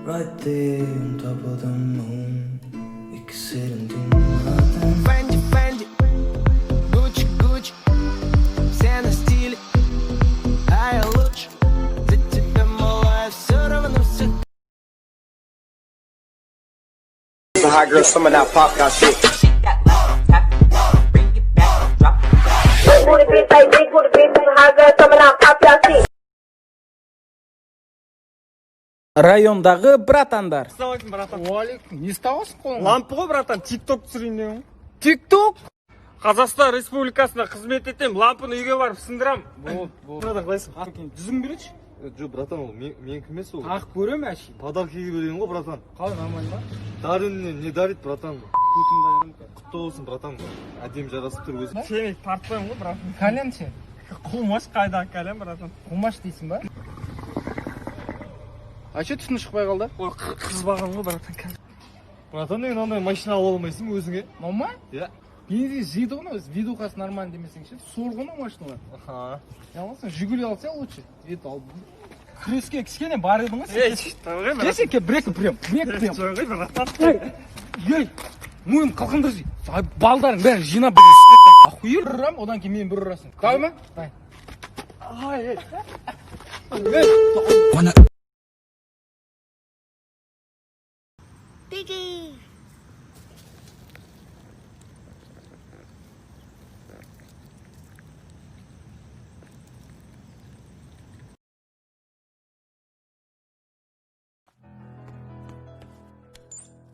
right there on top of the moon. We could sit and do nothing. Fendi, Fendi, Gucci, Gucci, все на стиле, а я лучше. За тебя, малая, все равно все. Some hot girls swimming out pop got shit. Райондағы братандар. Саламалейкум, братан. Уалейкум. Не ұстағансың қолыңа? Лампы ғой, братан, тикток түсірейін деген. Тикток? Қазақстан Республикасында қызмет етем, лампыны үйге барып сындырам. Болды. Братан, қалайсың? Жүзің береші? Жоқ, братан, ол менікі емес ол. Тағып көрем әшейін. Подаркиге берген ғой, братан. Қалай, нормально ба? Дарин не дарит, братан? Көтімді айырым. Құтты болсын, братан. Әдем жарасып тұр өзі. Сені тартпаймын ғой, братан. Кәлем сен? Құлмаш қайда кәлем, братан. Құмаш дейсің ба? Айше түсіні шықпай қалды? Ой, қыз бағам ғой, братан, кәлем. Братан, мен андай машина алып алмайсың өзіңе? Нормально? Иә. Бензин жейді ғына өз видеоқасы нормально демесең ше. Сорғыны машиналар. Аха. Ялмасың, Жигули алса лучше. Ет ал. Күреске кішкене бар едің ғой Ей, сен. тауғай, Келсек ке бір-екі прям. Тауғай, братан. Ей, мойын қалқындыр жей. Балдарын бәрін жинап бірін істетті. Ахуел бір ұрам, одан кейін мен бір ұрасың. Дайы ма? Дай. Ай, Piggy.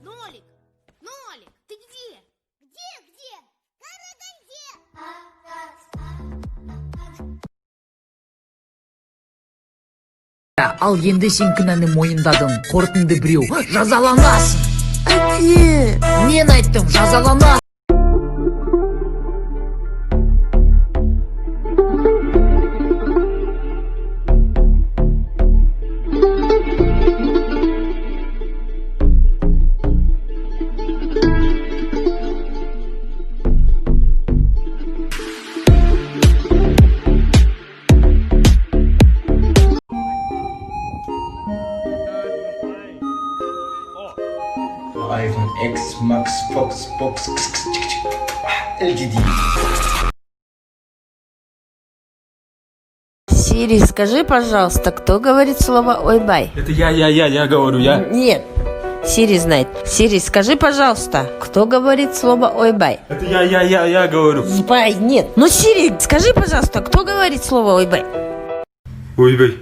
Нолик, Нолик, ты где? Где? Карадан где? Ал енді сен кінәні мойындадың, қорытынды біреу, жазаланасың. Әке, мен айттым, жазаланасың. iPhone X, Max, Fox, Box, LGD. Сири, скажи, пожалуйста, кто говорит слово «ой-бай»? Это я говорю, я. Нет, Сири знает. Сири, скажи, пожалуйста, кто говорит слово «ой-бай»? Это я говорю. Бай, нет. Ну, Сири, скажи, пожалуйста, кто говорит слово «ой-бай»? Ойбай.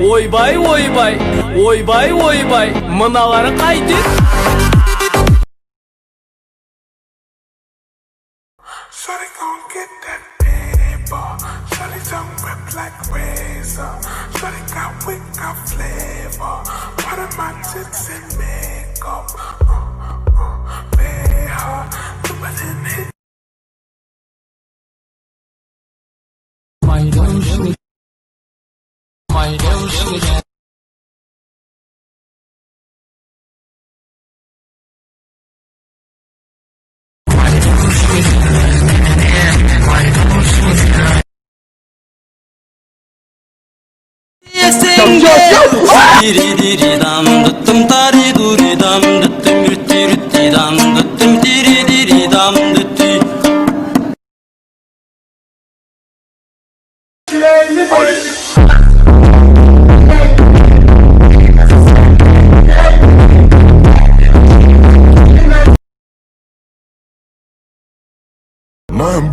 Ойбай, ойбай, ойбай, ойбай, мыналары қайтеді? Shawty gon' get that paper. Shawty tongue whip like razor. Shawty got wit, got flavor. Part of my tits and makeup. Pay her, do it in it.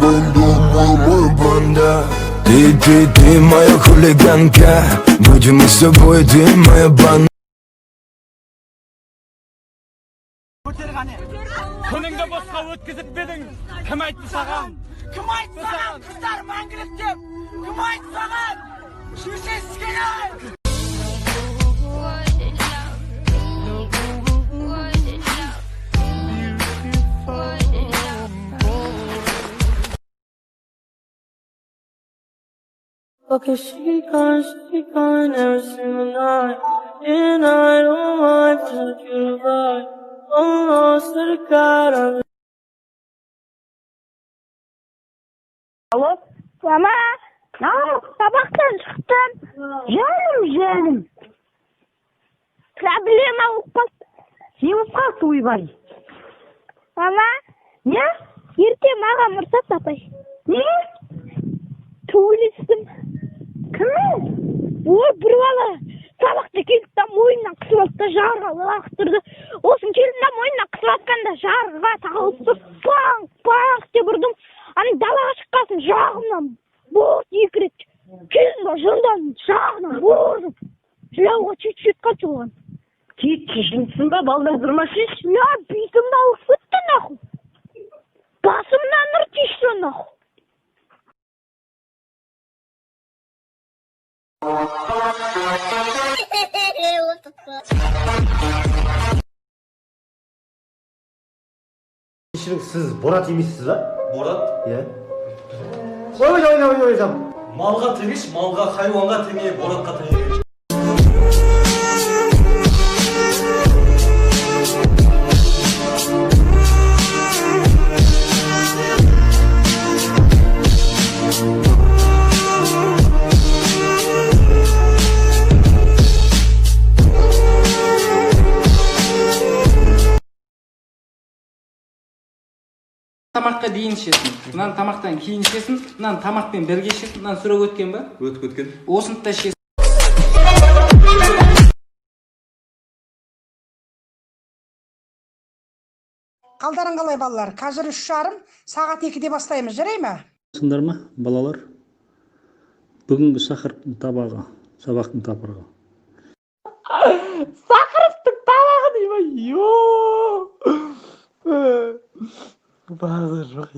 Моя банда. Ты моя хулиганка. Будем мы с тобой, ты моя банда. Күніңді босқа өткізіп бедің, кім айтты саған? Кім айтты саған? Қыздар мәңгілік деп, кім айтты саған? Шүшес келер! Okay, she gone every single night. And I don't mind for you to ride. Oh, lost to the God of Алло, мама, сабақтан шықтым. Жаным. проблема болып қалды. Не болып қалды, ойбай? Мама, Не? ерте маған мұрсат апай. Не? Төбелестім. Кіммен? Ой, бір бала сабақта келді да мойнынан қысып алды да жарға лақтырды. Осын келдім да мойнынан қысып атқанда жарға тағылып тұр. Паң, паң деп ұрдым. Аны далаға шыққасын жағымнан борт екі рет. Келдім да жындан жағынан ұрдым. Жылауға чуть-чуть қачы оған. Кетші жынсың ба, балдар дұрмашыш? Я битімді алып өтті наху. Басымнан ұр тишті наху. Siz Borat емессіз ба? Борат? Иә. Ой. Малға теңеш, малға, хайуанға теңе, боратқа теңе. Тамаққа дейін ішесің. Мынаны тамақтан кейін ішесің. Мынаны тамақпен бірге ішесің. Мынаны сұрап өткен ба? Өткен. Осыны да ішесің. Қалдарың қалай балалар? Қазір 3:30, сағат 2-де бастаймыз, жарай ма? Сыңдар ма, балалар? Бүгінгі сақырыптың табағы, сабақтың тапырығы. Сақырыптың табағы дей ма? Йоо! Бағыр жоқ,